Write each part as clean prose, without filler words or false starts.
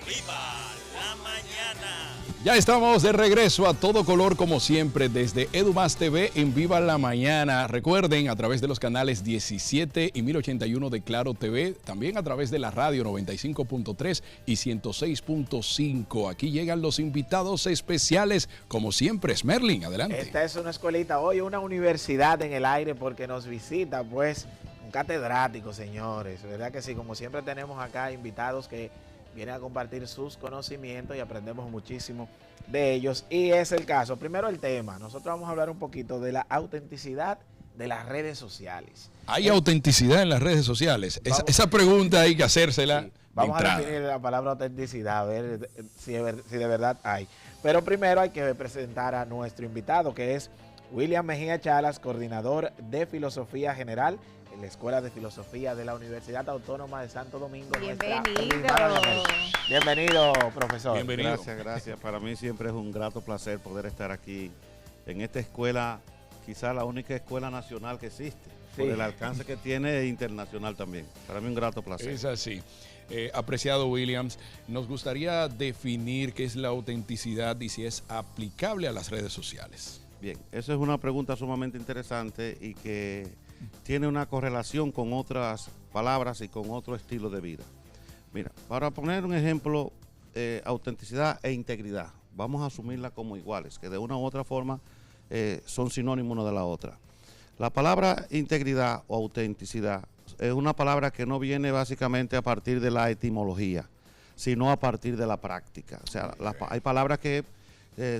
¡Viva la mañana! Ya estamos de regreso a todo color como siempre desde EduMás TV en Viva la Mañana. Recuerden, a través de los canales 17 y 1081 de Claro TV, también a través de la radio 95.3 y 106.5. Aquí llegan los invitados especiales, como siempre. Smerlin, adelante. Esta es una escuelita, hoy una universidad en el aire porque nos visita pues un catedrático, señores. ¿Verdad que sí? Como siempre tenemos acá invitados que vienen a compartir sus conocimientos y aprendemos muchísimo de ellos. Y es el caso. Primero el tema. Nosotros vamos a hablar un poquito de la autenticidad de las redes sociales. ¿Hay autenticidad en las redes sociales? Esa pregunta hay que hacérsela. Sí. Vamos a definir la palabra autenticidad, a ver si de verdad hay. Pero primero hay que presentar a nuestro invitado, que es William Mejía Chalas, coordinador de Filosofía General en la Escuela de Filosofía de la Universidad Autónoma de Santo Domingo. Bienvenido. Bienvenido, profesor. Bienvenido. Gracias. Para mí siempre es un grato placer poder estar aquí en esta escuela, quizá la única escuela nacional que existe, Sí. por el alcance que tiene e internacional también. Para mí un grato placer. Es así. Apreciado Williams, nos gustaría definir qué es la autenticidad y si es aplicable a las redes sociales. Bien, esa es una pregunta sumamente interesante y que tiene una correlación con otras palabras y con otro estilo de vida. Mira, para poner un ejemplo, autenticidad e integridad, vamos a asumirla como iguales, que de una u otra forma son sinónimos una de la otra. La palabra integridad o autenticidad es una palabra que no viene básicamente a partir de la etimología, sino a partir de la práctica. O sea, hay palabras que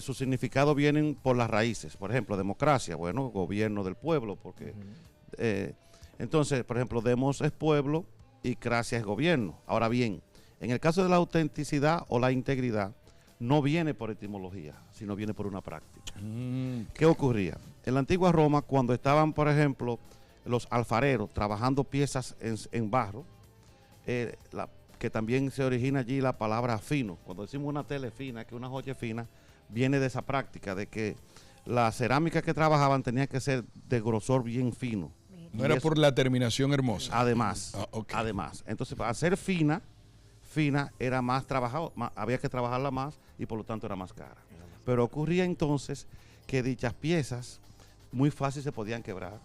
su significado vienen por las raíces. Por ejemplo, democracia, bueno, gobierno del pueblo, porque entonces, por ejemplo, demos es pueblo y cracia es gobierno. Ahora bien, en el caso de la autenticidad o la integridad, no viene por etimología, sino viene por una práctica. ¿Qué ocurría? En la antigua Roma, cuando estaban, por ejemplo, los alfareros trabajando piezas en barro, que también se origina allí la palabra fino. Cuando decimos una tela fina, que una joya fina, viene de esa práctica, de que la cerámica que trabajaban tenía que ser de grosor bien fino. No era por la terminación hermosa. Además, okay. además. Entonces, para ser fina era más trabajado, había que trabajarla más y por lo tanto era más cara. Pero ocurría entonces que dichas piezas muy fácil se podían quebrar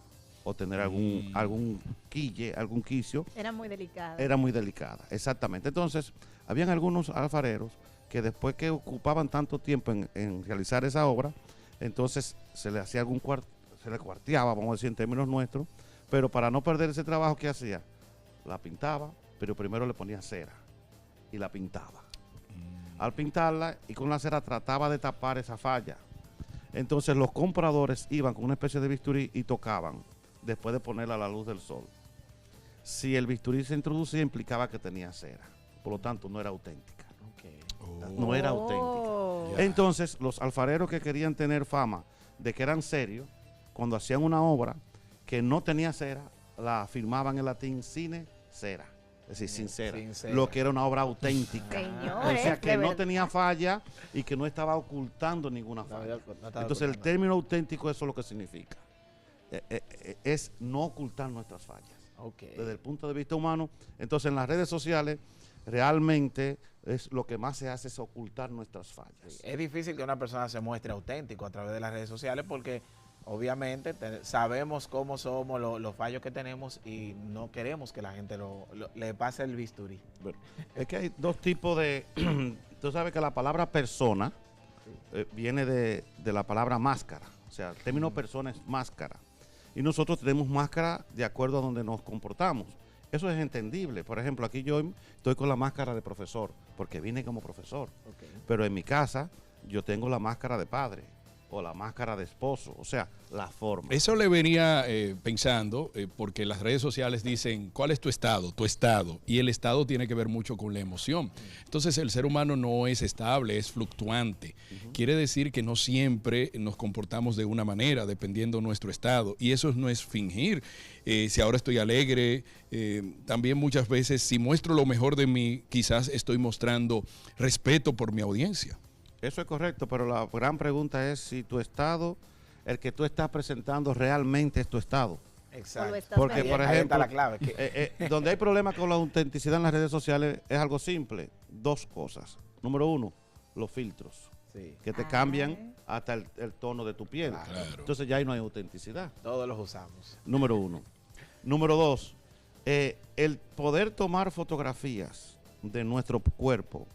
o tener algún quille, algún quicio. Era muy delicada. Era muy delicada, exactamente. Entonces, habían algunos alfareros que después que ocupaban tanto tiempo en realizar esa obra, entonces se le hacía se le cuarteaba, vamos a decir en términos nuestros, pero para no perder ese trabajo, ¿qué hacía? La pintaba, pero primero le ponía cera y la pintaba. Al pintarla y con la cera trataba de tapar esa falla. Entonces los compradores iban con una especie de bisturí y tocaban después de ponerla a la luz del sol. Si el bisturí se introducía, implicaba que tenía cera. Por lo tanto, no era auténtica. No era auténtica. Entonces, los alfareros que querían tener fama de que eran serios, cuando hacían una obra que no tenía cera, la firmaban en latín sine cera. Es decir, sin cera. Lo que era una obra auténtica. Señores, o sea, que de no verdad. tenía falla y que no estaba ocultando ninguna falla. Entonces, el término auténtico, eso es lo que significa. Es no ocultar nuestras fallas. Desde el punto de vista humano. Entonces, en las redes sociales, realmente es lo que más se hace es ocultar nuestras fallas. Es difícil que una persona se muestre auténtico a través de las redes sociales porque obviamente sabemos cómo somos, los fallos que tenemos y no queremos que la gente le pase el bisturí. Bueno, es que hay dos tipos de... Tú sabes que la palabra persona viene de la palabra máscara. O sea, el término persona es máscara. Y nosotros tenemos máscara de acuerdo a donde nos comportamos. Eso es entendible. Por ejemplo, aquí yo estoy con la máscara de profesor, porque vine como profesor. Pero en mi casa yo tengo la máscara de padre o la máscara de esposo, o sea, la forma. Eso le venía pensando, porque las redes sociales dicen, ¿cuál es tu estado? Tu estado. Y el estado tiene que ver mucho con la emoción. Entonces, el ser humano no es estable, es fluctuante. Quiere decir que no siempre nos comportamos de una manera, dependiendo de nuestro estado. Y eso no es fingir. Si ahora estoy alegre, también muchas veces, si muestro lo mejor de mí, quizás estoy mostrando respeto por mi audiencia. Eso es correcto, pero la gran pregunta es si tu estado, el que tú estás presentando, realmente es tu estado. Exacto. Porque, por Ahí está ejemplo, la clave. donde hay problemas con la autenticidad en las redes sociales es algo simple. dos cosas. Número uno, los filtros, Sí, que te cambian hasta el tono de tu piel. Claro. Entonces ya ahí no hay autenticidad. todos los usamos. Número uno. Número dos, el poder tomar fotografías de nuestro cuerpo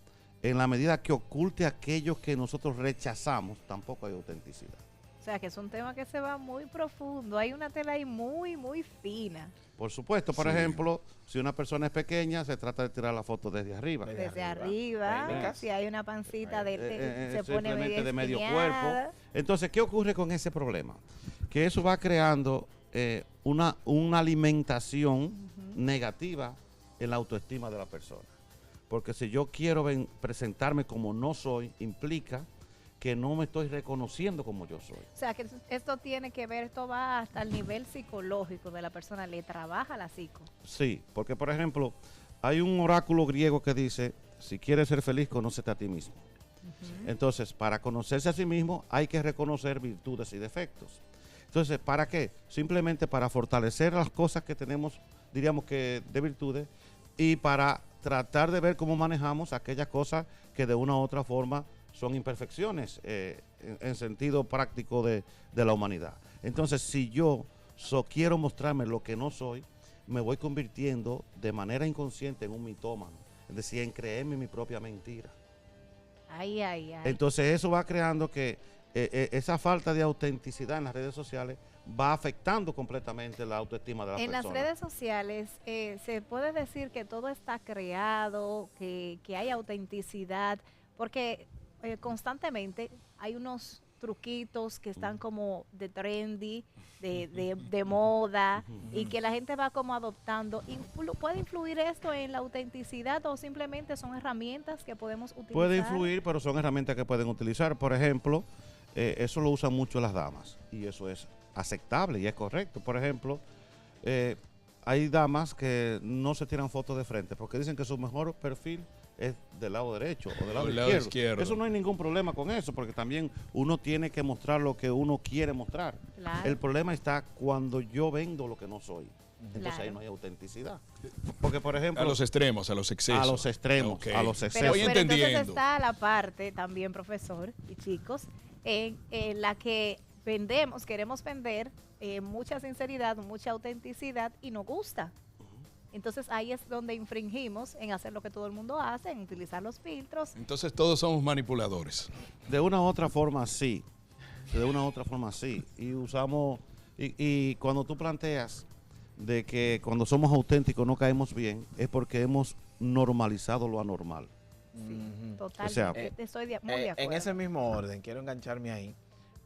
en la medida que oculte aquellos que nosotros rechazamos, tampoco hay autenticidad. O sea, que es un tema que se va muy profundo. Hay una tela ahí muy, muy fina. Por supuesto, por Sí. ejemplo, si una persona es pequeña, se trata de tirar la foto desde arriba. Desde arriba, Técnicas. si hay una pancita, se pone Simplemente de medio esquineada. cuerpo. Entonces, ¿qué ocurre con ese problema? Que eso va creando una alimentación negativa en la autoestima de la persona. Porque si yo quiero presentarme como no soy, implica que no me estoy reconociendo como yo soy. O sea, que esto tiene que ver, esto va hasta el nivel psicológico de la persona, le trabaja la psico. Sí, porque por ejemplo, hay un oráculo griego que dice, si quieres ser feliz, conócete a ti mismo. Entonces, para conocerse a sí mismo hay que reconocer virtudes y defectos. Entonces, ¿para qué? Simplemente para fortalecer las cosas que tenemos, diríamos que de virtudes, y para tratar de ver cómo manejamos aquellas cosas que de una u otra forma son imperfecciones en sentido práctico de la humanidad. Entonces, si yo quiero mostrarme lo que no soy, me voy convirtiendo de manera inconsciente en un mitómano, es decir, en creerme mi propia mentira. Ay, ay, ay. Entonces, eso va creando que esa falta de autenticidad en las redes sociales va afectando completamente la autoestima de la En persona. las redes sociales se puede decir que todo está creado, que hay autenticidad, porque constantemente hay unos truquitos que están como de trendy, de moda, y que la gente va como adoptando. ¿Puede influir esto en la autenticidad o simplemente son herramientas que podemos utilizar? Puede influir, pero son herramientas que pueden utilizar. Por ejemplo, eso lo usan mucho las damas y eso es aceptable y es correcto. Por ejemplo, hay damas que no se tiran fotos de frente porque dicen que su mejor perfil es del lado derecho o del lado izquierdo. Eso no hay ningún problema con eso, porque también uno tiene que mostrar lo que uno quiere mostrar. Claro. El problema está cuando yo vendo lo que no soy. Entonces Claro. ahí no hay autenticidad. Porque, por ejemplo, A los extremos, a los excesos. a los extremos, Ok. a los Pero, excesos. Voy pero entonces entendiendo. está la parte también, profesor y chicos, en la que queremos vender mucha sinceridad, mucha autenticidad y nos gusta. Entonces ahí es donde infringimos en hacer lo que todo el mundo hace, en utilizar los filtros. Entonces todos somos manipuladores. De una u otra forma, sí. De una u otra forma, sí. Y usamos, y cuando tú planteas de que cuando somos auténticos no caemos bien, es porque hemos normalizado lo anormal. Total, O sea, estoy muy de acuerdo. En ese mismo orden, quiero engancharme ahí,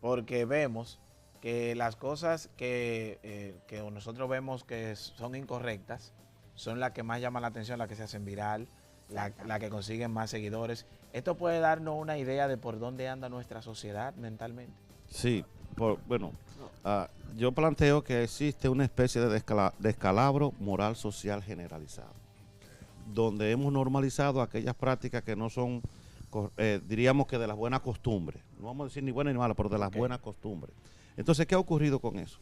porque vemos que las cosas que nosotros vemos que son incorrectas son las que más llaman la atención, las que se hacen viral, las que consiguen más seguidores. Esto puede darnos una idea de por dónde anda nuestra sociedad mentalmente. Sí, yo planteo que existe una especie de descalabro moral social generalizado, donde hemos normalizado aquellas prácticas que no son, diríamos que de las buenas costumbres, no vamos a decir ni buenas ni malas, pero de las buenas costumbres. Entonces, ¿qué ha ocurrido con eso?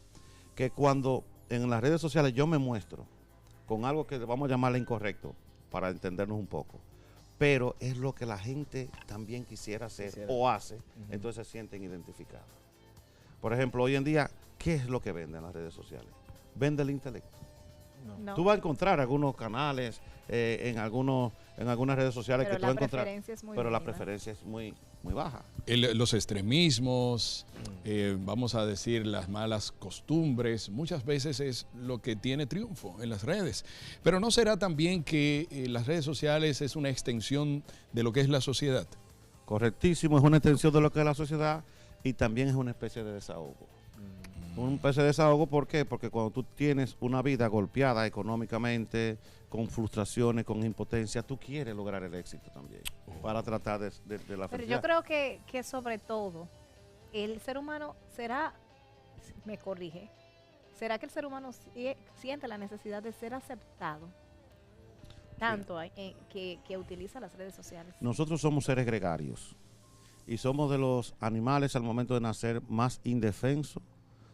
Que cuando en las redes sociales yo me muestro con algo que vamos a llamarle incorrecto, para entendernos un poco, pero es lo que la gente también quisiera hacer o hace, entonces se sienten identificados. Por ejemplo, hoy en día, ¿qué es lo que venden las redes sociales? Vende el intelecto. No, Tú vas a encontrar algunos canales en algunas redes sociales pero que tú vas a la encontrar, preferencia es muy pero la mínima. preferencia es muy, muy baja. Los extremismos, vamos a decir las malas costumbres, muchas veces es lo que tiene triunfo en las redes. Pero ¿no será también que las redes sociales es una extensión de lo que es la sociedad? Correctísimo, es una extensión de lo que es la sociedad y también es una especie de desahogo. Una especie de desahogo, ¿por qué? Porque cuando tú tienes una vida golpeada económicamente, con frustraciones, con impotencia, tú quieres lograr el éxito también, para tratar de la Pero felicidad. yo creo que sobre todo el ser humano me corrige, ¿será que el ser humano siente la necesidad de ser aceptado? Tanto que utiliza las redes sociales. Nosotros somos seres gregarios y somos de los animales al momento de nacer más indefensos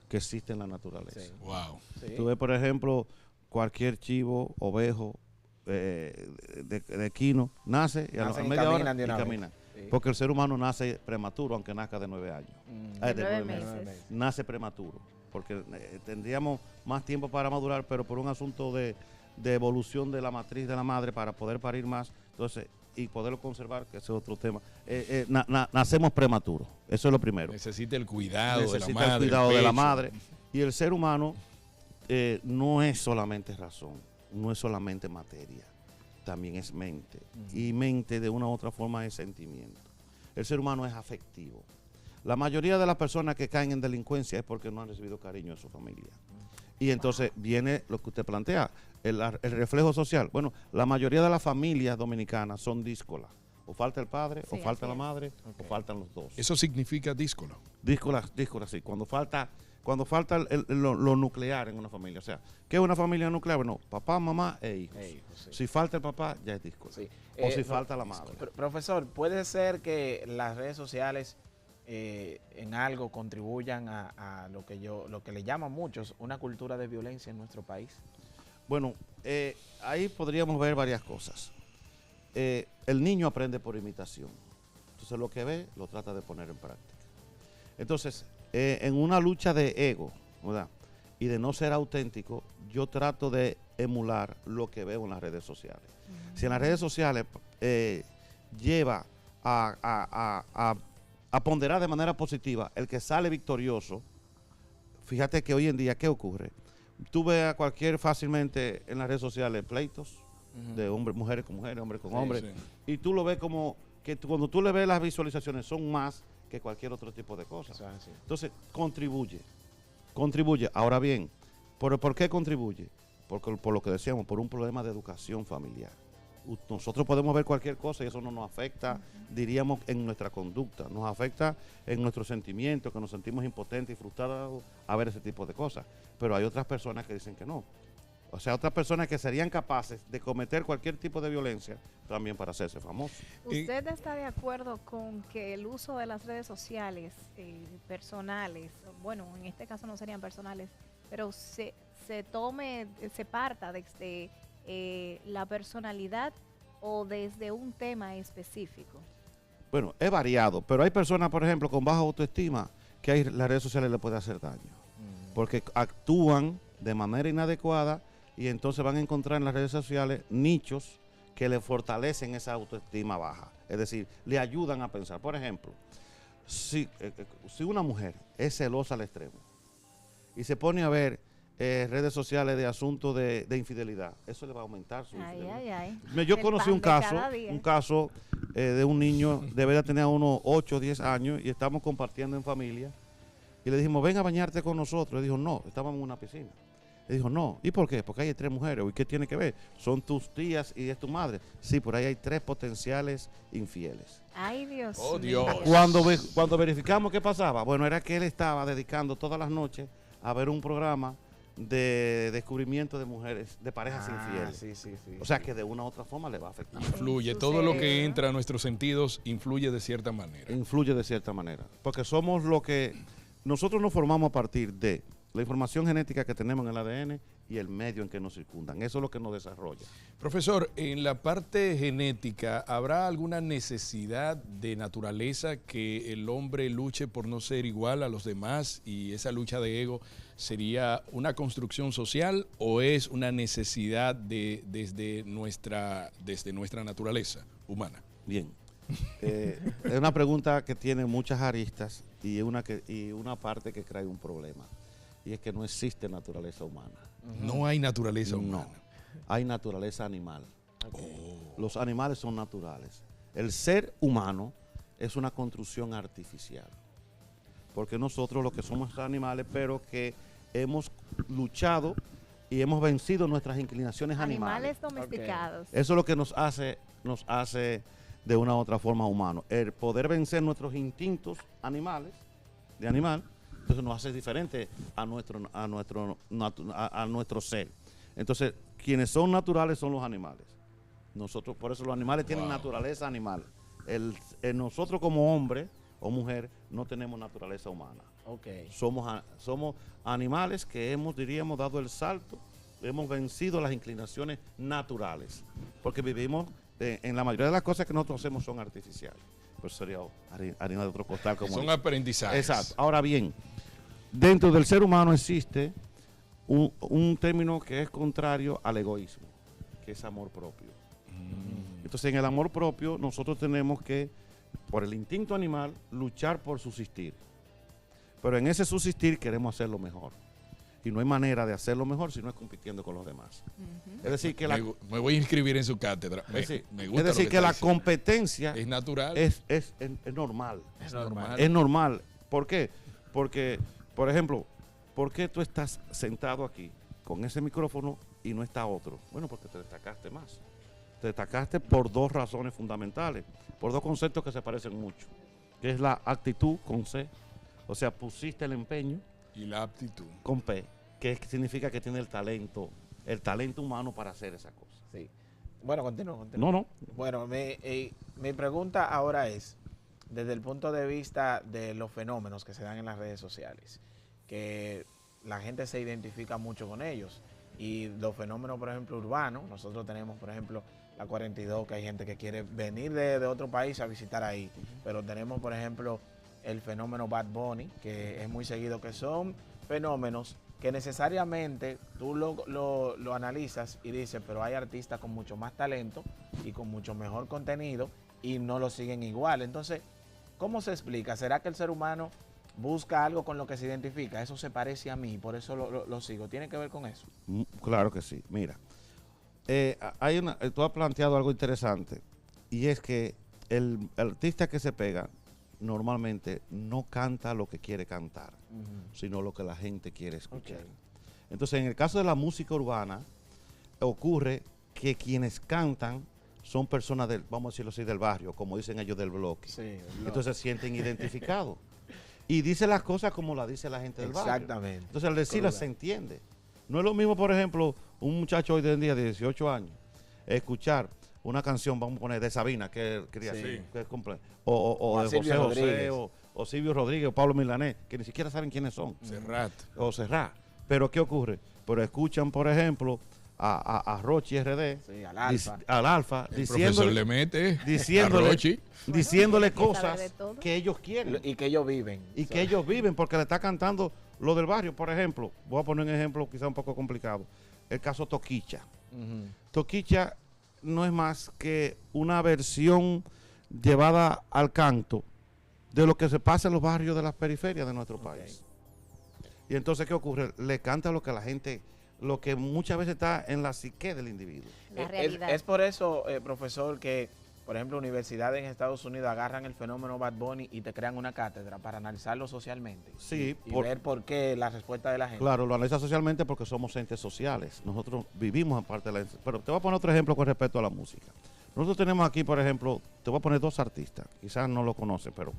que existe en la naturaleza. Sí. Wow. Sí. Tú ves, por ejemplo, cualquier chivo, ovejo, de equino, nace y a Nacen y media hora caminan de y una vez. camina. Sí. Porque el ser humano nace prematuro, aunque nazca de 9 años. De De 9 9 meses. Nace prematuro, porque tendríamos más tiempo para madurar, pero por un asunto de evolución de la matriz de la madre para poder parir más, entonces, y poderlo conservar, que ese es otro tema. Nacemos prematuros, eso es lo primero. Necesita el cuidado Necesita de la madre. el cuidado de la pecho. madre. Y el ser humano no es solamente razón, no es solamente materia, también es mente. Y mente de una u otra forma es sentimiento. El ser humano es afectivo. La mayoría de las personas que caen en delincuencia es porque no han recibido cariño de su familia. Y entonces viene lo que usted plantea, el reflejo social. Bueno, la mayoría de las familias dominicanas son díscolas. O falta el padre, Sí, o falta así la es. madre, o faltan los dos. Eso significa díscolo. Díscolas, sí. Cuando falta lo nuclear en una familia. O sea, ¿qué es una familia nuclear? Bueno, papá, mamá e hijos. Sí. Si falta el papá, ya es díscola. Sí. O si No, falta la madre. Profesor, ¿puede ser que las redes sociales en algo contribuyan a lo que le llaman muchos una cultura de violencia en nuestro país? Bueno, ahí podríamos ver varias cosas. El niño aprende por imitación. Entonces lo que ve, lo trata de poner en práctica. Entonces, en una lucha de ego, ¿verdad? Y de no ser auténtico, yo trato de emular lo que veo en las redes sociales. Si en las redes sociales lleva a ponderar de manera positiva el que sale victorioso, fíjate que hoy en día, ¿qué ocurre? Tú ves a fácilmente en las redes sociales pleitos de hombres, mujeres con mujeres, hombres con hombres, sí. y tú lo ves como que cuando tú le ves las visualizaciones son más que cualquier otro tipo de cosas. Eso es así. Entonces, contribuye. Ahora bien, ¿por qué contribuye? Porque, por lo que decíamos, por un problema de educación familiar. Nosotros podemos ver cualquier cosa y eso no nos afecta, diríamos, en nuestra conducta, nos afecta en nuestros sentimientos, que nos sentimos impotentes y frustrados a ver ese tipo de cosas. Pero hay otras personas que dicen que no. O sea, otras personas que serían capaces de cometer cualquier tipo de violencia también para hacerse famosos. ¿Usted está de acuerdo con que el uso de las redes sociales personales, bueno, en este caso no serían personales, pero se parta desde la personalidad o desde un tema específico? Bueno, es variado, pero hay personas, por ejemplo, con baja autoestima que ahí las redes sociales le pueden hacer daño, porque actúan de manera inadecuada y entonces van a encontrar en las redes sociales nichos que le fortalecen esa autoestima baja, es decir, le ayudan a pensar. Por ejemplo, si una mujer es celosa al extremo y se pone a ver redes sociales de asuntos de infidelidad, eso le va a aumentar su infidelidad. Yo El conocí pan un de caso, cada día. de un niño, debería tener unos 8 o 10 años y estamos compartiendo en familia y le dijimos, ven a bañarte con nosotros. Le dijo, no, estábamos en una piscina. Le dijo, no, ¿y por qué? Porque hay 3 mujeres. ¿Y qué tiene que ver? Son tus tías y es tu madre. Sí, por ahí hay 3 potenciales infieles. Ay, Dios Oh, mío. Dios. Cuando verificamos qué pasaba, bueno, era que él estaba dedicando todas las noches a ver un programa de descubrimiento de mujeres, de parejas infieles. Sí. O sea que de una u otra forma le va a afectar. Influye. su Todo lo que cerebro. entra a nuestros sentidos influye de cierta manera. Influye de cierta manera. Porque somos lo que nosotros nos formamos a partir de la información genética que tenemos en el ADN y el medio en que nos circundan. Eso es lo que nos desarrolla. Profesor, en la parte genética, ¿habrá alguna necesidad de naturaleza que el hombre luche por no ser igual a los demás y esa lucha de ego sería una construcción social o es una necesidad desde nuestra naturaleza humana? Bien. Es una pregunta que tiene muchas aristas y una parte que trae un problema. Y es que no existe naturaleza humana. No hay naturaleza humana. No, hay naturaleza animal. Los animales son naturales. El ser humano es una construcción artificial. Porque nosotros lo que somos animales, pero que hemos luchado y hemos vencido nuestras inclinaciones animales. Animales domesticados. Eso es lo que nos hace de una u otra forma humanos. El poder vencer nuestros instintos animales, de animal, entonces nos hace diferente a nuestro ser. Entonces, quienes son naturales son los animales. Nosotros, por eso los animales tienen naturaleza animal. Nosotros como hombre o mujer no tenemos naturaleza humana. Somos animales que diríamos, dado el salto hemos vencido las inclinaciones naturales, porque vivimos, en la mayoría de las cosas que nosotros hacemos son artificiales. Pues sería harina de otro costal. Como Son dice. aprendizajes. Exacto. Ahora bien, dentro del ser humano existe un término que es contrario al egoísmo, que es amor propio. Entonces, en el amor propio, nosotros tenemos que, por el instinto animal, luchar por subsistir. Pero en ese subsistir queremos hacerlo mejor. Y no hay manera de hacerlo mejor si no es compitiendo con los demás. Es decir, que Me voy a inscribir en su cátedra. Me gusta es decir, lo que la está diciendo. competencia Es natural. es normal. Es normal. Es normal. ¿Por qué? Porque, por ejemplo, ¿por qué tú estás sentado aquí con ese micrófono y no está otro? Bueno, porque te destacaste más. Te destacaste por dos razones fundamentales, por dos conceptos que se parecen mucho, que es la actitud con C, o sea, pusiste el empeño, Y la aptitud. con P, que significa que tiene el talento humano para hacer esa cosa. Sí. Bueno, continúo. No. Bueno, mi pregunta ahora es, desde el punto de vista de los fenómenos que se dan en las redes sociales, que la gente se identifica mucho con ellos, y los fenómenos, por ejemplo, urbanos, nosotros tenemos, por ejemplo, la 42, que hay gente que quiere venir de otro país a visitar ahí, pero tenemos, por ejemplo, el fenómeno Bad Bunny, que es muy seguido, que son fenómenos que necesariamente tú lo analizas y dices, pero hay artistas con mucho más talento y con mucho mejor contenido y no lo siguen igual. Entonces, ¿cómo se explica? ¿Será que el ser humano busca algo con lo que se identifica? Eso se parece a mí, por eso lo sigo. ¿Tiene que ver con eso? Claro que sí. Mira, tú has planteado algo interesante, y es que el artista que se pega normalmente no canta lo que quiere cantar, sino lo que la gente quiere escuchar. Okay. Entonces, en el caso de la música urbana, ocurre que quienes cantan son personas vamos a decirlo así, del barrio, como dicen ellos, del bloque. Sí. Entonces se sienten identificados. Y dice las cosas como las dice la gente del barrio. Exactamente. Entonces, al decirlas se entiende. No es lo mismo, por ejemplo, un muchacho hoy en día de 18 años, escuchar una canción, vamos a poner, de Sabina, que quería Sí. decir, que es o de Silvio José Rodríguez. José, o Silvio Rodríguez, o Pablo Milanés, que ni siquiera saben quiénes son. Serrat. O Serrat. Pero ¿qué ocurre? Pero escuchan, por ejemplo, a Rochi RD, Sí, al Alfa. al Alfa, El profesor le mete diciéndole- a Rochi. diciéndole hay que saber cosas de todo. que ellos quieren. Y que ellos viven. Y que ellos viven, porque le está cantando lo del barrio. Por ejemplo, voy a poner un ejemplo quizá un poco complicado, el caso Toquicha. Ujú. Toquicha no es más que una versión llevada al canto de lo que se pasa en los barrios de las periferias de nuestro país. Y entonces, ¿qué ocurre? Le canta lo que la gente, lo que muchas veces está en la psique del individuo. La realidad. Es por eso, profesor, que, por ejemplo, universidades en Estados Unidos agarran el fenómeno Bad Bunny y te crean una cátedra para analizarlo socialmente. Sí, Y ver por qué la respuesta de la gente. Claro, lo analiza socialmente porque somos entes sociales. Nosotros vivimos en parte de la... Pero te voy a poner otro ejemplo con respecto a la música. Nosotros tenemos aquí, por ejemplo, te voy a poner dos artistas. Quizás no lo conocen, pero...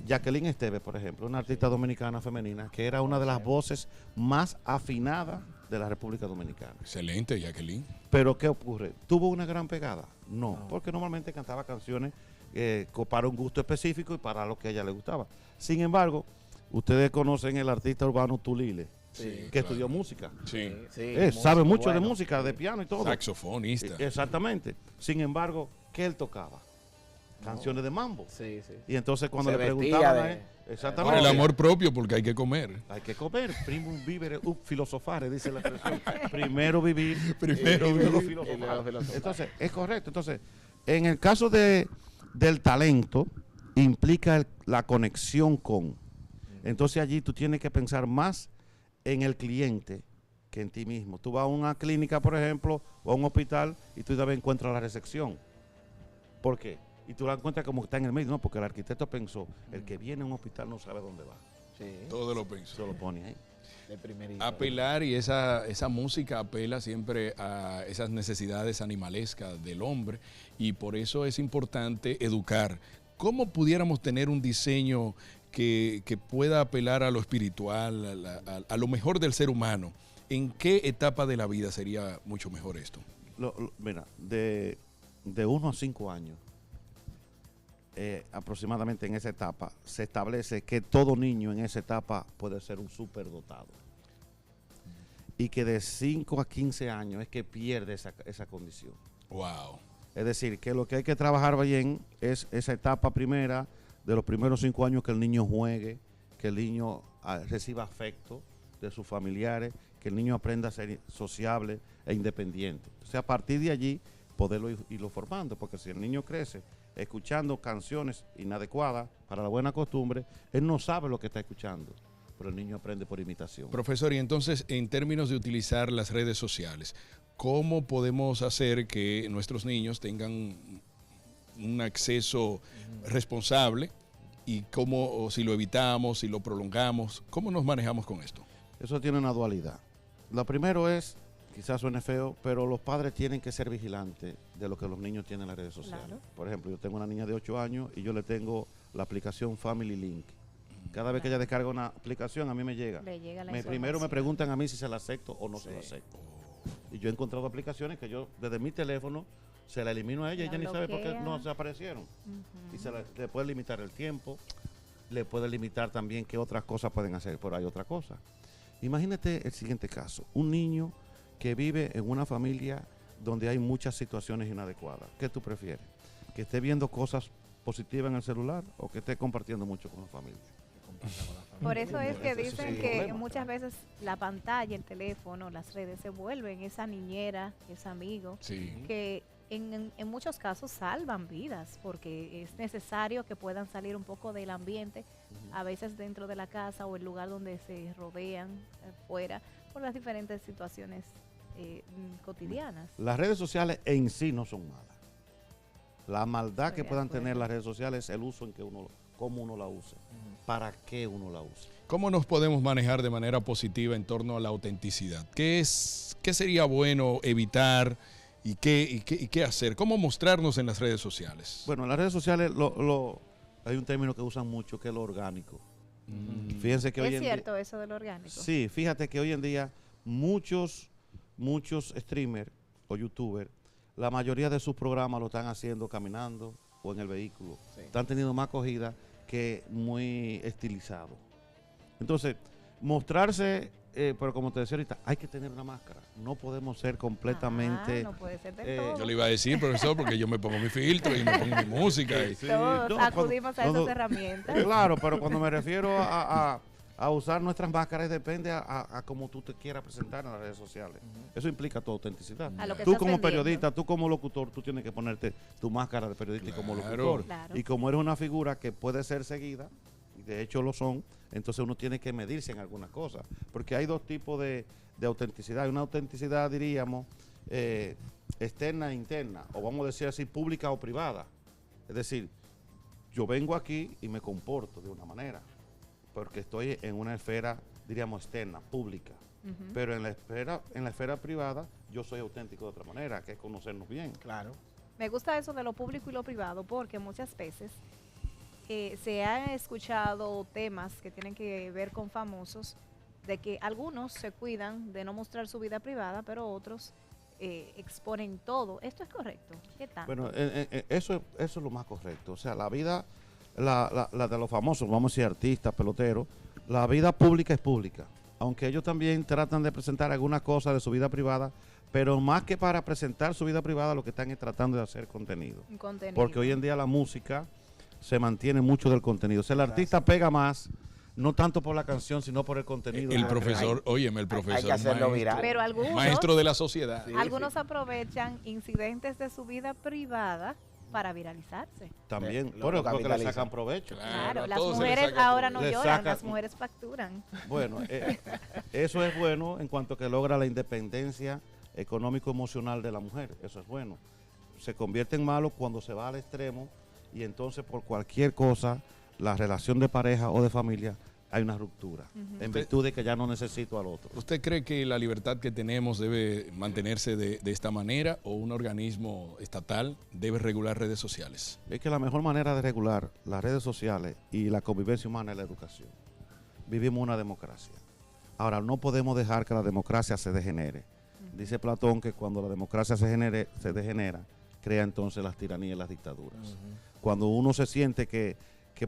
Jacqueline Esteves, por ejemplo, una artista dominicana femenina que era una de las voces más afinadas de la República Dominicana. Excelente, Jacqueline. Pero ¿qué ocurre? ¿Tuvo una gran pegada? No, porque normalmente cantaba canciones para un gusto específico y para lo que a ella le gustaba. Sin embargo, ustedes conocen el artista urbano Tulile, Sí, que claro. estudió música. Sí. Sabe músico mucho de bueno. música, de piano y todo. Saxofonista. Exactamente. Sin embargo, ¿qué él tocaba? Canciones de mambo. Sí. Y entonces cuando Se le vestía preguntaban a de- él, Por exactamente. el amor propio, porque hay que comer. Hay que comer, primum vivere filosofare, dice la expresión. Primero vivir, Primero y luego vivir. filosofar. Y luego filosofar. Entonces, es correcto. Entonces, en el caso del talento, implica la conexión con. Entonces, allí tú tienes que pensar más en el cliente que en ti mismo. Tú vas a una clínica, por ejemplo, o a un hospital, y tú debes encontrar la recepción. ¿Por qué? Y tú la encuentras como que está en el medio. No, porque el arquitecto pensó, el que viene a un hospital no sabe dónde va. Sí, Todo lo pienso. Se lo pone ahí. de primerito. Apelar, y esa música apela siempre a esas necesidades animalescas del hombre, y por eso es importante educar. ¿Cómo pudiéramos tener un diseño que pueda apelar a lo espiritual, a lo mejor del ser humano? ¿En qué etapa de la vida sería mucho mejor esto? Mira, de 1 a 5 años, aproximadamente en esa etapa, se establece que todo niño en esa etapa puede ser un superdotado. y que de 5 a 15 años es que pierde esa condición. Wow. Es decir, que lo que hay que trabajar bien es esa etapa primera, de los primeros 5 años, que el niño juegue, que el niño reciba afecto de sus familiares, que el niño aprenda a ser sociable e independiente. O sea, a partir de allí, poderlo irlo formando, porque si el niño crece escuchando canciones inadecuadas para la buena costumbre, él no sabe lo que está escuchando, pero el niño aprende por imitación. Profesor, y entonces, en términos de utilizar las redes sociales, ¿cómo podemos hacer que nuestros niños tengan un acceso responsable? Y cómo, o si lo evitamos, si lo prolongamos, ¿cómo nos manejamos con esto? Eso tiene una dualidad. Lo primero es, quizás suene feo, pero los padres tienen que ser vigilantes de lo que los niños tienen en las redes sociales. Claro. Por ejemplo, yo tengo una niña de 8 años y yo le tengo la aplicación Family Link. Cada vez que ella descarga una aplicación, a mí me llega. Le llega la Primero me información. preguntan a mí si se la acepto o no se la acepto. Y yo he encontrado aplicaciones que yo, desde mi teléfono, se la elimino a ella y La ella ni sabe por qué bloquea. no se aparecieron. Ujú. Y le puede limitar el tiempo, le puede limitar también qué otras cosas pueden hacer, pero hay otra cosa. Imagínate el siguiente caso, un niño que vive en una familia donde hay muchas situaciones inadecuadas. ¿Qué tú prefieres? ¿Que esté viendo cosas positivas en el celular o que esté compartiendo mucho con la familia? Por eso es que Ese es dicen el que problema. muchas veces la pantalla, el teléfono, las redes se vuelven esa niñera, ese amigo, Sí. que en muchos casos salvan vidas, porque es necesario que puedan salir un poco del ambiente, a veces dentro de la casa o el lugar donde se rodean, fuera, por las diferentes situaciones cotidianas. Las redes sociales en sí no son malas. La maldad Estoy que de puedan acuerdo. tener las redes sociales es el uso en que cómo uno la usa, para qué uno la usa. ¿Cómo nos podemos manejar de manera positiva en torno a la autenticidad? ¿Qué sería bueno evitar y qué hacer? ¿Cómo mostrarnos en las redes sociales? Bueno, en las redes sociales hay un término que usan mucho que es lo orgánico. Fíjense que hoy ¿Es en día... cierto eso de lo orgánico? Sí, fíjate que hoy en día muchos streamers o youtubers, la mayoría de sus programas lo están haciendo caminando o en el vehículo. Sí. Están teniendo más acogida que muy estilizado. Entonces, mostrarse, pero como te decía ahorita, hay que tener una máscara. No podemos ser completamente... No puede ser del eh, todo. Yo le iba a decir, profesor, porque yo me pongo mi filtro y me pongo mi música. Sí, Todos no, acudimos a esas cuando- herramientas. Claro, pero cuando me refiero a usar nuestras máscaras, depende a cómo tú te quieras presentar en las redes sociales. Eso implica tu autenticidad. A lo que Tú estás como vendiendo. periodista, tú como locutor, tú tienes que ponerte tu máscara de periodista y como Claro. locutor. Claro. Y como eres una figura que puede ser seguida, y de hecho lo son, entonces uno tiene que medirse en algunas cosas. Porque hay dos tipos de autenticidad. Hay una autenticidad, diríamos, externa e interna, o vamos a decir así, pública o privada. Es decir, yo vengo aquí y me comporto de una manera, porque estoy en una esfera, diríamos, externa, pública. Ujú. Pero en la esfera privada, yo soy auténtico de otra manera, que es conocernos bien. Claro. Me gusta eso de lo público y lo privado porque muchas veces se han escuchado temas que tienen que ver con famosos, de que algunos se cuidan de no mostrar su vida privada, pero otros exponen todo. ¿Esto es correcto? ¿Qué tal? Bueno, eso es lo más correcto. O sea, la vida, la de los famosos, vamos a decir artistas, peloteros, la vida pública es pública. Aunque ellos también tratan de presentar algunas cosas de su vida privada, pero más que para presentar su vida privada, lo que están es tratando de hacer contenido. Un contenido. Porque hoy en día la música se mantiene mucho del contenido. O sea, el artista pega más, no tanto por la canción, sino por el contenido. El profesor, óyeme, el profesor hay que hacerlo viral. Pero algunos, maestro de la sociedad. Sí. algunos aprovechan incidentes de su vida privada para viralizarse. También, Lo bueno, creo que le capitalizan. sacan provecho. Claro, a las todos se les mujeres saca ahora no provecho. Le lloran, saca- las mujeres facturan. Bueno, eso es bueno en cuanto que logra la independencia económico-emocional de la mujer. Eso es bueno. Se convierte en malo cuando se va al extremo y entonces por cualquier cosa, la relación de pareja o de familia, hay una ruptura. En virtud de que ya no necesito al otro. ¿Usted cree que la libertad que tenemos debe mantenerse de esta manera o un organismo estatal debe regular redes sociales? Es que la mejor manera de regular las redes sociales y la convivencia humana es la educación. Vivimos una democracia. Ahora, no podemos dejar que la democracia se degenere. Dice Platón que cuando la democracia se degenera, crea entonces las tiranías y las dictaduras. Cuando uno se siente que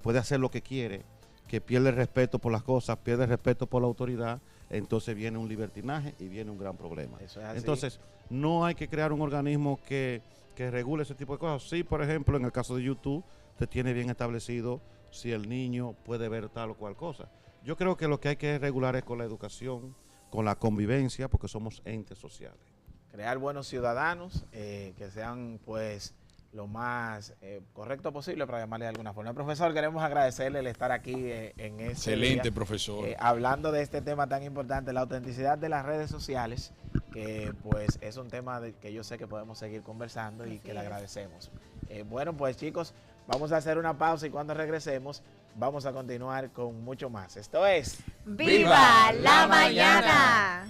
puede hacer lo que quiere, que pierde el respeto por las cosas, pierde el respeto por la autoridad, entonces viene un libertinaje y viene un gran problema. Eso es así. Entonces, no hay que crear un organismo que regule ese tipo de cosas. Sí, por ejemplo, en el caso de YouTube, te tiene bien establecido si el niño puede ver tal o cual cosa. Yo creo que lo que hay que regular es con la educación, con la convivencia, porque somos entes sociales. Crear buenos ciudadanos que sean pues lo más correcto posible, para llamarle de alguna forma. Profesor, queremos agradecerle el estar aquí en este Excelente, día, profesor. hablando de este tema tan importante, la autenticidad de las redes sociales, que pues es un tema que yo sé que podemos seguir conversando y que le agradecemos. Bueno, pues chicos, vamos a hacer una pausa y cuando regresemos vamos a continuar con mucho más. Esto es ¡Viva la mañana!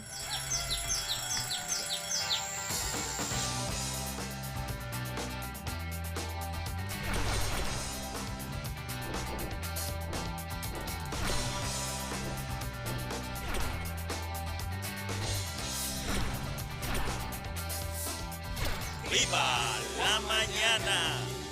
¡Viva la mañana!